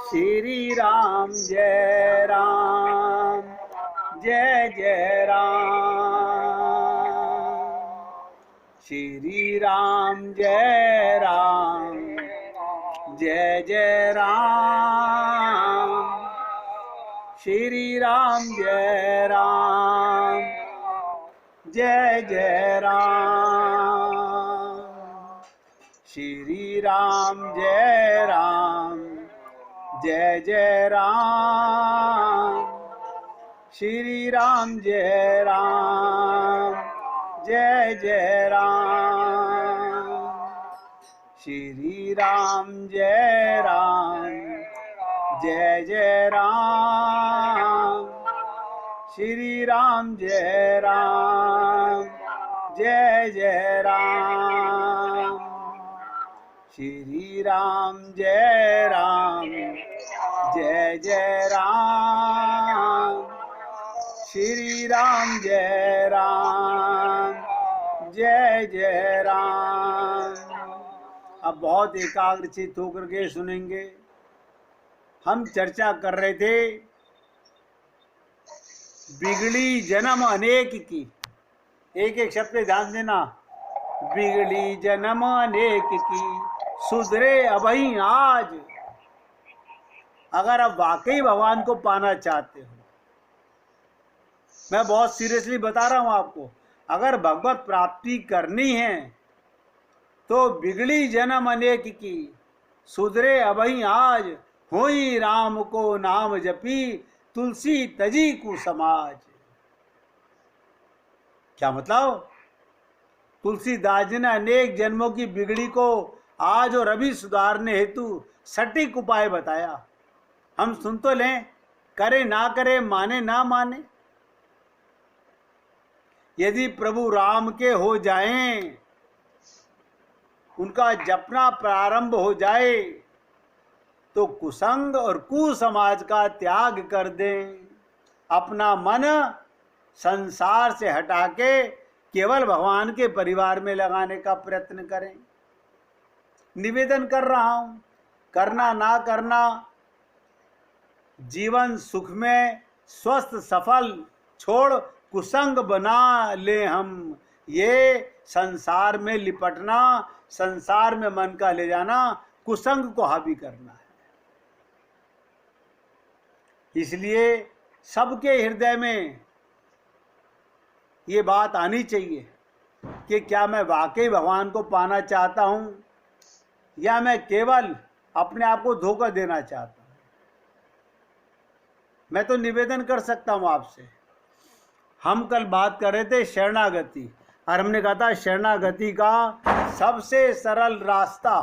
श्री राम जय राम, जय जय राम। श्री राम जय राम, जय जय राम। श्री राम जय राम, जय जय राम। श्री राम जय राम, जय जय राम। श्री राम जय राम, जय जय राम। श्री राम जय राम, जय जय राम। श्री राम जय राम, जय जय राम। श्री राम जय राम, जय जय राम। श्री राम जय राम, जय जय राम। अब बहुत एकाग्रचित होकर के सुनेंगे। हम चर्चा कर रहे थे बिगड़ी जन्म अनेक की। एक एक शब्द पे ध्यान देना। बिगड़ी जन्म अनेक की, सुधरे अबही आज। अगर आप वाकई भगवान को पाना चाहते हो, मैं बहुत सीरियसली बता रहा हूं आपको, अगर भगवत प्राप्ति करनी है तो बिगड़ी जन्म अनेक की, सुधरे अबही आज। होई राम को नाम जपी, तुलसी तजी को समाज। क्या मतलब? तुलसीदास जी ने अनेक जन्मों की बिगड़ी को आज और अभी सुधारने हेतु सटीक उपाय बताया। हम सुन तो लें, करे ना करे, माने ना माने। यदि प्रभु राम के हो जाएं, उनका जपना प्रारंभ हो जाए, तो कुसंग और कुसमाज का त्याग कर दें। अपना मन संसार से हटा के केवल भगवान के परिवार में लगाने का प्रयत्न करें। निवेदन कर रहा हूं, करना ना करना, जीवन सुख में स्वस्थ सफल छोड़ कुसंग बना ले हम। ये संसार में लिपटना, संसार में मन का ले जाना, कुसंग को हावी करना है। इसलिए सबके हृदय में ये बात आनी चाहिए कि क्या मैं वाकई भगवान को पाना चाहता हूं या मैं केवल अपने आप को धोखा देना चाहता हूं। मैं तो निवेदन कर सकता हूं आपसे। हम कल बात कर रहे थे शरणागति, और हमने कहा था शरणागति का सबसे सरल रास्ता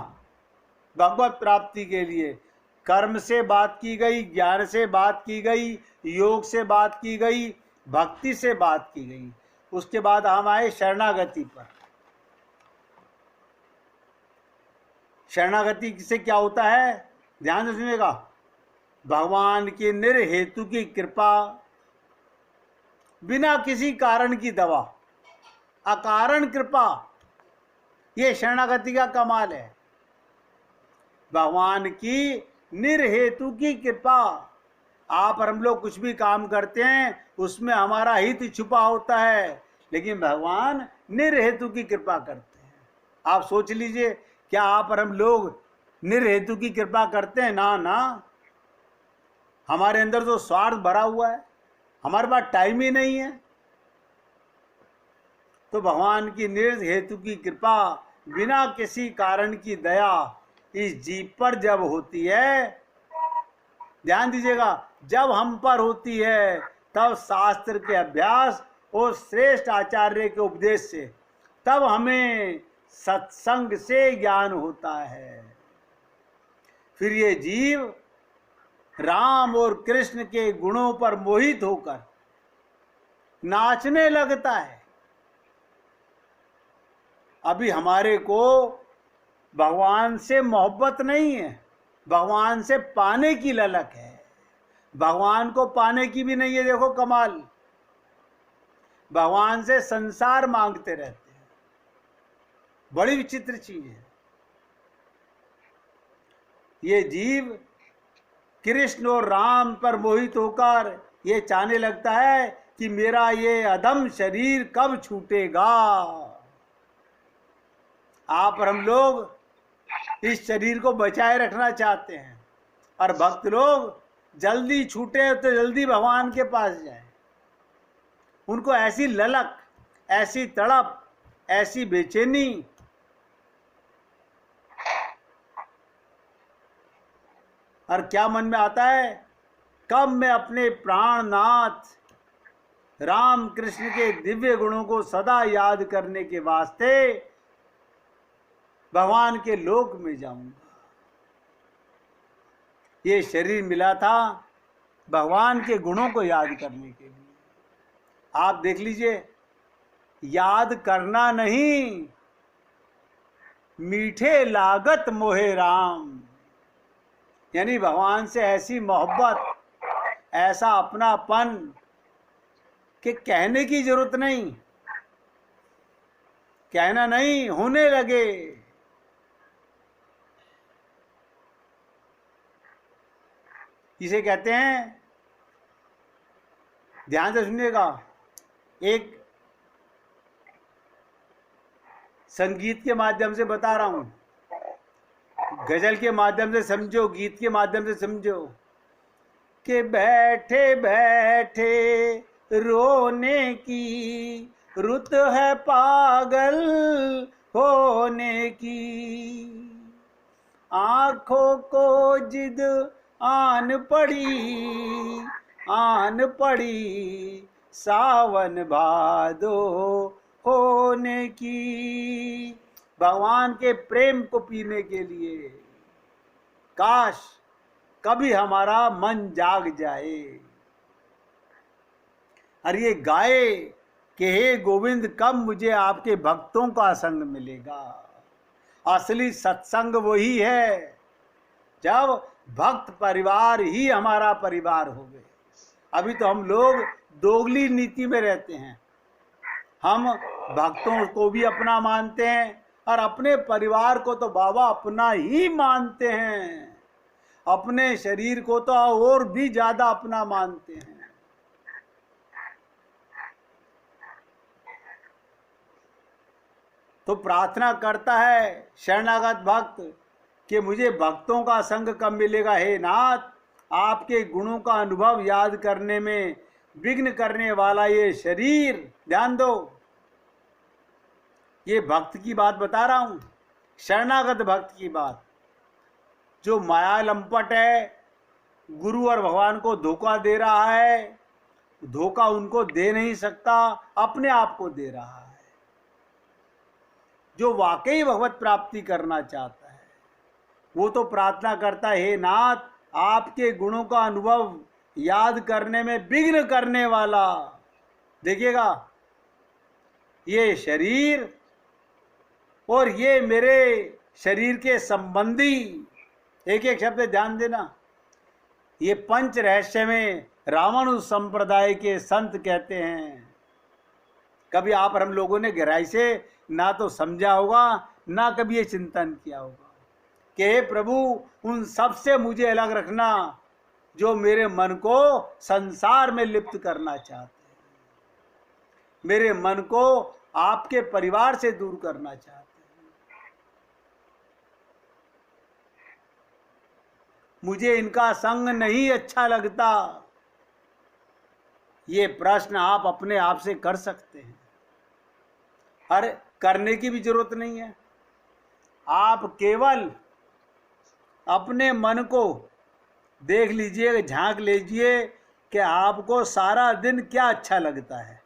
भगवत प्राप्ति के लिए कर्म से बात की गई, ज्ञान से बात की गई, योग से बात की गई, भक्ति से बात की गई। उसके बाद हम आए शरणागति पर। शरणागति से क्या होता है, ध्यान से सुनिएगा। भगवान की निर्हेतु की कृपा, बिना किसी कारण की दवा, अकारण कृपा, ये शरणागति का कमाल है। भगवान की निर्हेतु की कृपा। आप और हम लोग कुछ भी काम करते हैं उसमें हमारा हित छुपा होता है, लेकिन भगवान निर्हेतु की कृपा करते हैं। आप सोच लीजिए, क्या आप और हम लोग निर्हेतु की कृपा करते हैं? ना ना, हमारे अंदर तो स्वार्थ भरा हुआ है, हमारे पास टाइम ही नहीं है। तो भगवान की निर्हेतु की कृपा, बिना किसी कारण की दया इस जीव पर जब होती है, ध्यान दीजिएगा, जब हम पर होती है, तब शास्त्र के अभ्यास और श्रेष्ठ आचार्य के उपदेश से तब हमें सत्संग से ज्ञान होता है। फिर ये जीव राम और कृष्ण के गुणों पर मोहित होकर नाचने लगता है। अभी हमारे को भगवान से मोहब्बत नहीं है, भगवान से पाने की ललक है। भगवान को पाने की भी नहीं है। देखो कमाल, भगवान से संसार मांगते रहते हैं। बड़ी विचित्र चीज है। ये जीव कृष्ण और राम पर मोहित होकर ये चाहने लगता है कि मेरा ये अधम शरीर कब छूटेगा। आप और हम लोग इस शरीर को बचाए रखना चाहते हैं, और भक्त लोग जल्दी छूटे तो जल्दी भगवान के पास जाए। उनको ऐसी ललक, ऐसी तड़प, ऐसी बेचैनी। और क्या मन में आता है, कब मैं अपने प्राणनाथ राम कृष्ण के दिव्य गुणों को सदा याद करने के वास्ते भगवान के लोक में जाऊंगा। ये शरीर मिला था भगवान के गुणों को याद करने के लिए। आप देख लीजिए, याद करना नहीं, मीठे लागत मोहे राम, यानी भगवान से ऐसी मोहब्बत, ऐसा अपनापन कि कहने की जरूरत नहीं, कहना नहीं, होने लगे। इसे कहते हैं, ध्यान से सुनिएगा, एक संगीत के माध्यम से बता रहा हूं, गजल के माध्यम से समझो, गीत के माध्यम से समझो, कि बैठे बैठे रोने की रुत है पागल होने की, आंखों को जिद आन पड़ी सावन भादो होने की। भगवान के प्रेम को पीने के लिए काश कभी हमारा मन जाग जाए, और ये गाए कि हे गोविंद कब मुझे आपके भक्तों का संग मिलेगा। असली सत्संग वही है जब भक्त परिवार ही हमारा परिवार हो गए। अभी तो हम लोग दोगली नीति में रहते हैं, हम भक्तों को भी अपना मानते हैं और अपने परिवार को तो बाबा अपना ही मानते हैं, अपने शरीर को तो और भी ज्यादा अपना मानते हैं। तो प्रार्थना करता है शरणागत भक्त कि मुझे भक्तों का संग कब मिलेगा। हे नाथ, आपके गुणों का अनुभव याद करने में विघ्न करने वाला ये शरीर, ध्यान दो, ये भक्त की बात बता रहा हूं, शरणागत भक्त की बात, जो माया लंपट है, गुरु और भगवान को धोखा दे रहा है, धोखा उनको दे नहीं सकता, अपने आप को दे रहा है। जो वाकई भगवत प्राप्ति करना चाहता है वो तो प्रार्थना करता है, हे नाथ, आपके गुणों का अनुभव याद करने में विघ्न करने वाला, देखिएगा, ये शरीर और ये मेरे शरीर के संबंधी, एक एक शब्द ध्यान देना, ये पंच रहस्य में रामानुज संप्रदाय के संत कहते हैं। कभी आप और हम लोगों ने गहराई से ना तो समझा होगा, ना कभी ये चिंतन किया होगा कि हे प्रभु, उन सब से मुझे अलग रखना जो मेरे मन को संसार में लिप्त करना चाहते हैं, मेरे मन को आपके परिवार से दूर करना चाहते हैं। मुझे इनका संग नहीं अच्छा लगता। ये प्रश्न आप अपने आप से कर सकते हैं, अरे करने की भी जरूरत नहीं है। आप केवल अपने मन को देख लीजिए, झांक लीजिए कि आपको सारा दिन क्या अच्छा लगता है।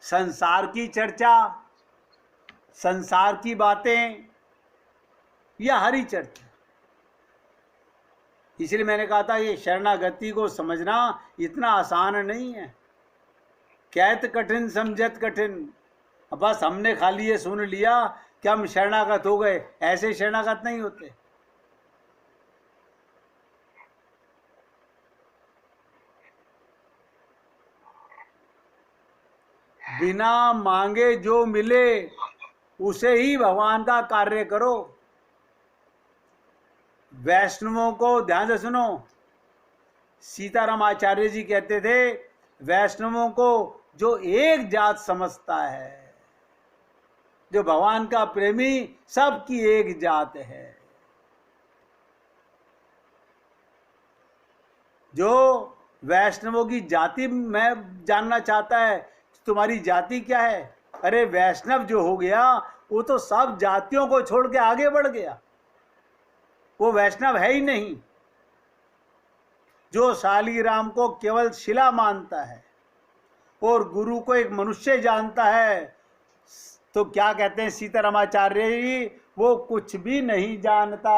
संसार की चर्चा, संसार की बातें, या हरी चर्चा। इसलिए मैंने कहा था ये शरणागति को समझना इतना आसान नहीं है। कहत कठिन समझत कठिन, बस हमने खाली ये सुन लिया कि हम शरणागत हो गए, ऐसे शरणागत नहीं होते। बिना मांगे जो मिले उसे ही भगवान का कार्य करो। वैष्णवों को ध्यान से सुनो, सीताराम आचार्य जी कहते थे वैष्णवों को जो एक जात समझता है, जो भगवान का प्रेमी, सबकी एक जात है। जो वैष्णवों की जाति में जानना चाहता है तुम्हारी जाति क्या है, अरे वैष्णव जो हो गया वो तो सब जातियों को छोड़ के आगे बढ़ गया, वो वैष्णव है ही नहीं। जो शालीग्राम को केवल शिला मानता है और गुरु को एक मनुष्य जानता है, तो क्या कहते हैं सीतारामाचार्य जी, वो कुछ भी नहीं जानता,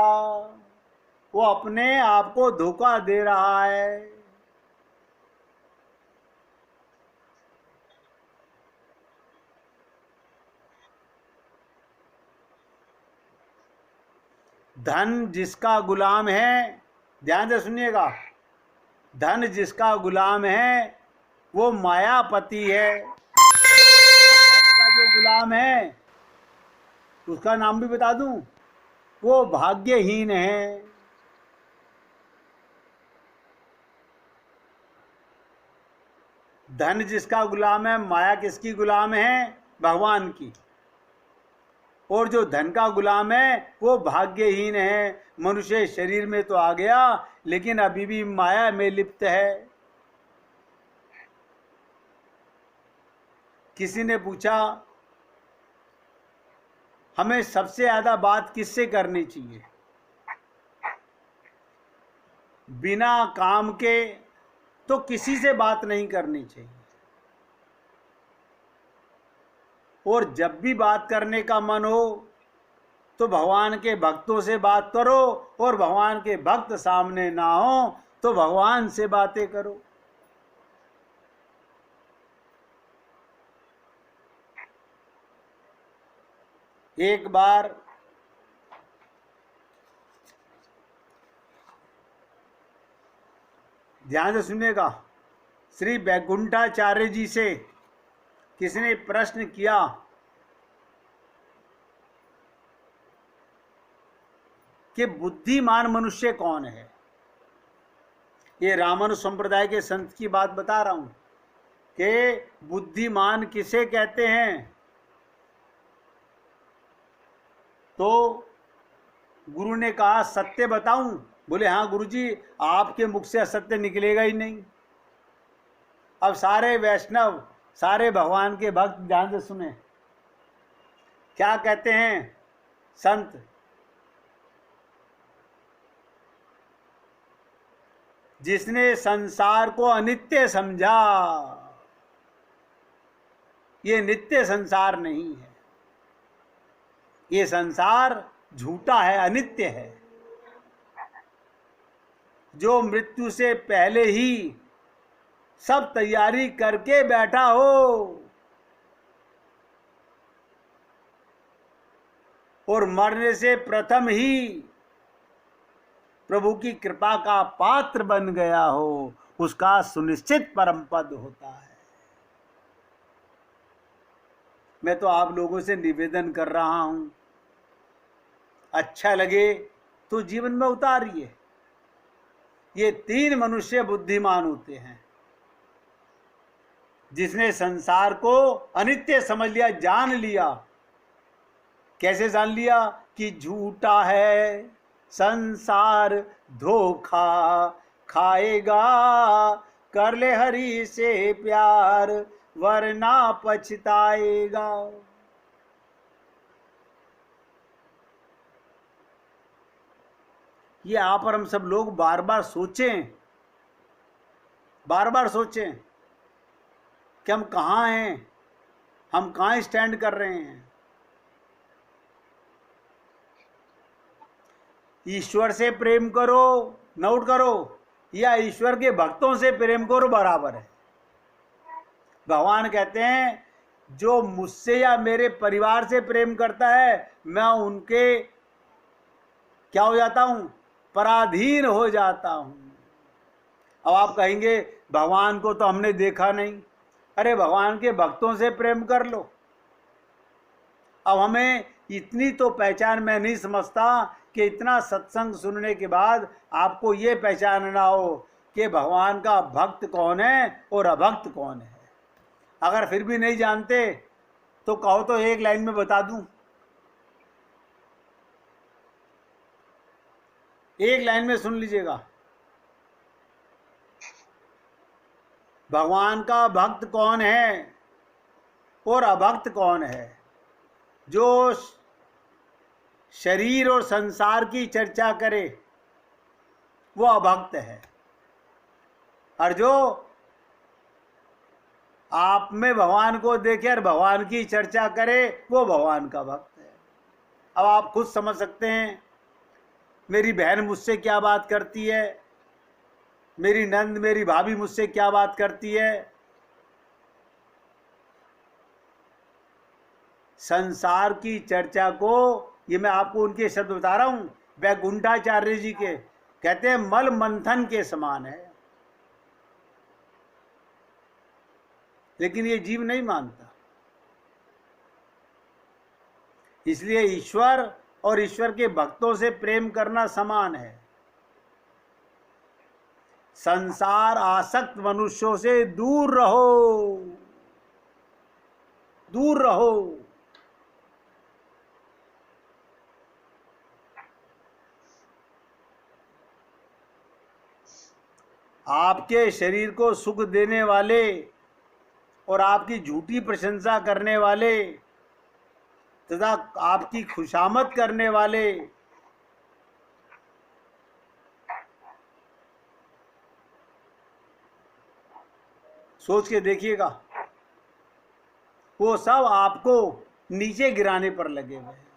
वो अपने आप को धोखा दे रहा है। धन जिसका गुलाम है, ध्यान से सुनिएगा, धन जिसका गुलाम है वो मायापति है। धन का जो गुलाम है उसका नाम भी बता दूं, वो भाग्यहीन है। धन जिसका गुलाम है, माया किसकी गुलाम है? भगवान की। और जो धन का गुलाम है वो भाग्यहीन है। मनुष्य शरीर में तो आ गया लेकिन अभी भी माया में लिप्त है। किसी ने पूछा हमें सबसे ज्यादा बात किससे करनी चाहिए? बिना काम के तो किसी से बात नहीं करनी चाहिए, और जब भी बात करने का मन हो तो भगवान के भक्तों से बात करो, और भगवान के भक्त सामने ना हो तो भगवान से बातें करो। एक बार ध्यान से सुनिएगा, श्री वैकुंठाचार्य जी से किसी ने प्रश्न किया कि बुद्धिमान मनुष्य कौन है। ये रामानुज संप्रदाय के संत की बात बता रहा हूं कि बुद्धिमान किसे कहते हैं। तो गुरु ने कहा सत्य बताऊं? बोले हाँ गुरुजी, आपके मुख से असत्य निकलेगा ही नहीं। अब सारे वैष्णव, सारे भगवान के भक्त ध्यान से सुने, क्या कहते हैं संत? जिसने संसार को अनित्य समझा, ये नित्य संसार नहीं है, ये संसार झूठा है, अनित्य है। जो मृत्यु से पहले ही सब तैयारी करके बैठा हो और मरने से प्रथम ही प्रभु की कृपा का पात्र बन गया हो, उसका सुनिश्चित परम पद होता है। मैं तो आप लोगों से निवेदन कर रहा हूं, अच्छा लगे तो जीवन में उतारिए। ये तीन मनुष्य बुद्धिमान होते हैं। जिसने संसार को अनित्य समझ लिया, जान लिया। कैसे जान लिया? कि झूठा है संसार, धोखा खाएगा, कर ले हरि से प्यार वरना पछताएगा। ये आप और हम सब लोग बार बार सोचें, बार बार सोचें कि हम कहाँ हैं, हम कहाँ स्टैंड कर रहे हैं। ईश्वर से प्रेम करो, नोट करो, या ईश्वर के भक्तों से प्रेम करो, बराबर है। भगवान कहते हैं जो मुझसे या मेरे परिवार से प्रेम करता है, मैं उनके क्या हो जाता हूं? पराधीन हो जाता हूं। अब आप कहेंगे भगवान को तो हमने देखा नहीं। अरे भगवान के भक्तों से प्रेम कर लो। अब हमें इतनी तो पहचान मैं नहीं समझता कि इतना सत्संग सुनने के बाद आपको ये पहचानना हो कि भगवान का भक्त कौन है और अभक्त कौन है। अगर फिर भी नहीं जानते तो कहो तो एक लाइन में बता दूं, एक लाइन में सुन लीजिएगा। भगवान का भक्त कौन है और अभक्त कौन है? जो शरीर और संसार की चर्चा करे वो अभक्त है, और जो आप में भगवान को देखे और भगवान की चर्चा करे वो भगवान का भक्त है। अब आप खुद समझ सकते हैं मेरी बहन मुझसे क्या बात करती है, मेरी नंद मेरी भाभी मुझसे क्या बात करती है। संसार की चर्चा को, ये मैं आपको उनके शब्द बता रहा हूं, वैकुंठाचार्य जी के, कहते हैं मल मंथन के समान है। लेकिन ये जीव नहीं मानता, इसलिए ईश्वर और ईश्वर के भक्तों से प्रेम करना समान है। संसार आसक्त मनुष्यों से दूर रहो, दूर रहो। आपके शरीर को सुख देने वाले और आपकी झूठी प्रशंसा करने वाले तथा आपकी खुशामद करने वाले सोच के देखिएगा, वो सब आपको नीचे गिराने पर लगे हुए हैं।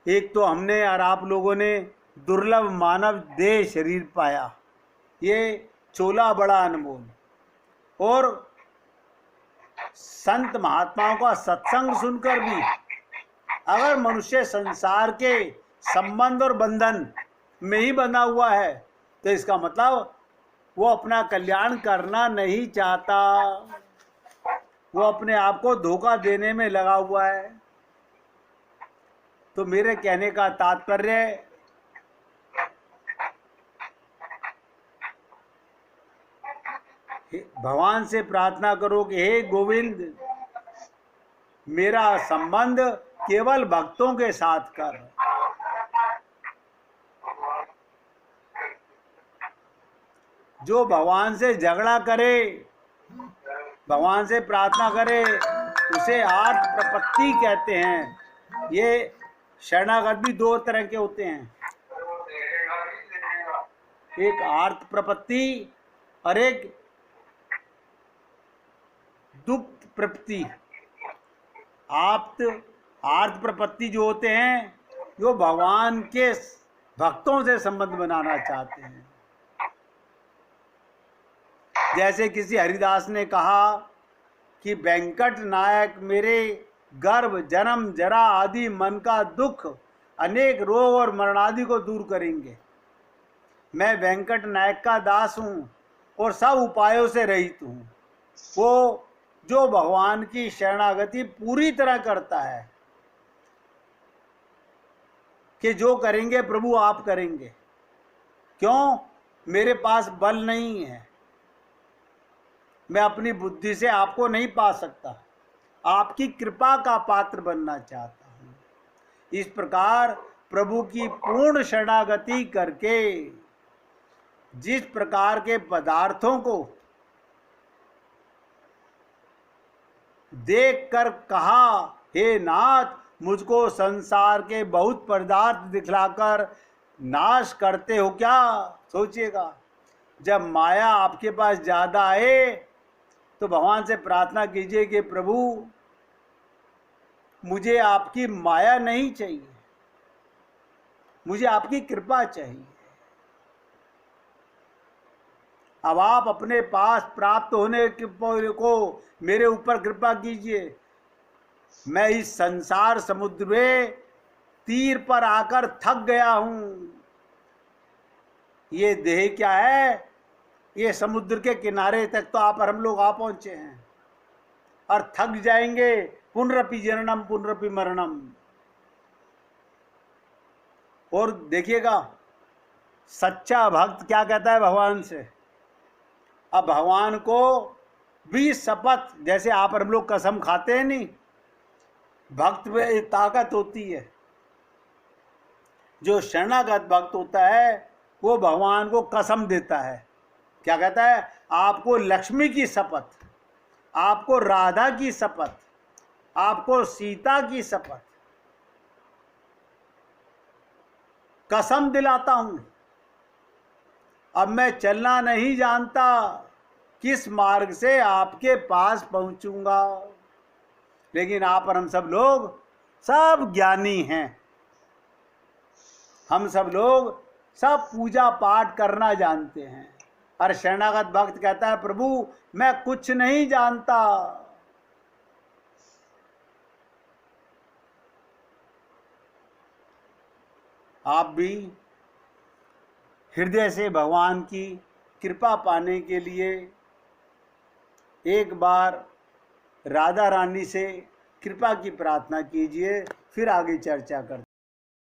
एक तो हमने और आप लोगों ने दुर्लभ मानव देह शरीर पाया, ये चोला बड़ा अनमोल, और संत महात्माओं का सत्संग सुनकर भी अगर मनुष्य संसार के संबंध और बंधन में ही बंधा हुआ है तो इसका मतलब वो अपना कल्याण करना नहीं चाहता, वो अपने आप को धोखा देने में लगा हुआ है। तो मेरे कहने का तात्पर्य भगवान से प्रार्थना करो कि हे गोविंद, मेरा संबंध केवल भक्तों के साथ कर। जो भगवान से झगड़ा करे, भगवान से प्रार्थना करे, उसे आर्त प्रपत्ति कहते हैं। ये शरणागत भी दो तरह के होते हैं, एक आर्त प्रपत्ति और एक दुप्त प्रपत्ति। आर्त प्रपत्ति जो होते हैं जो भगवान के भक्तों से संबंध बनाना चाहते हैं। जैसे किसी हरिदास ने कहा कि वेंकट नायक मेरे गर्भ जन्म जरा आदि मन का दुख अनेक रोग और मरण आदि को दूर करेंगे। मैं वेंकट नायक का दास हूँ और सब उपायों से रहित हूँ। वो जो भगवान की शरणागति पूरी तरह करता है कि जो करेंगे प्रभु आप करेंगे। क्यों? मेरे पास बल नहीं है, मैं अपनी बुद्धि से आपको नहीं पा सकता, आपकी कृपा का पात्र बनना चाहता हूँ। इस प्रकार प्रभु की पूर्ण शरणागति करके जिस प्रकार के पदार्थों को देख कर कहा, हे नाथ मुझको संसार के बहुत पदार्थ दिखलाकर नाश करते हो क्या? सोचिएगा, जब माया आपके पास ज्यादा आए तो भगवान से प्रार्थना कीजिए कि प्रभु मुझे आपकी माया नहीं चाहिए, मुझे आपकी कृपा चाहिए। अब आप अपने पास प्राप्त होने को मेरे ऊपर कृपा कीजिए। मैं इस संसार समुद्र में तीर पर आकर थक गया हूं। ये देह क्या है? ये समुद्र के किनारे तक तो आप और हम लोग आ पहुंचे हैं और थक जाएंगे। पुनरपि जननम पुनरपि मरणम। और देखिएगा सच्चा भक्त क्या कहता है भगवान से। अब भगवान को भी शपथ, जैसे आप और हम लोग कसम खाते हैं नहीं, भक्त में एक ताकत होती है। जो शरणागत भक्त होता है वो भगवान को कसम देता है। क्या कहता है? आपको लक्ष्मी की शपथ, आपको राधा की शपथ, आपको सीता की शपथ, कसम दिलाता हूं। अब मैं चलना नहीं जानता, किस मार्ग से आपके पास पहुंचूंगा, लेकिन आप और हम सब लोग सब ज्ञानी हैं। हम सब लोग सब पूजा पाठ करना जानते हैं। और शरणागत भक्त कहता है प्रभु मैं कुछ नहीं जानता। आप भी हृदय से भगवान की कृपा पाने के लिए एक बार राधा रानी से कृपा की प्रार्थना कीजिए, फिर आगे चर्चा करते हैं।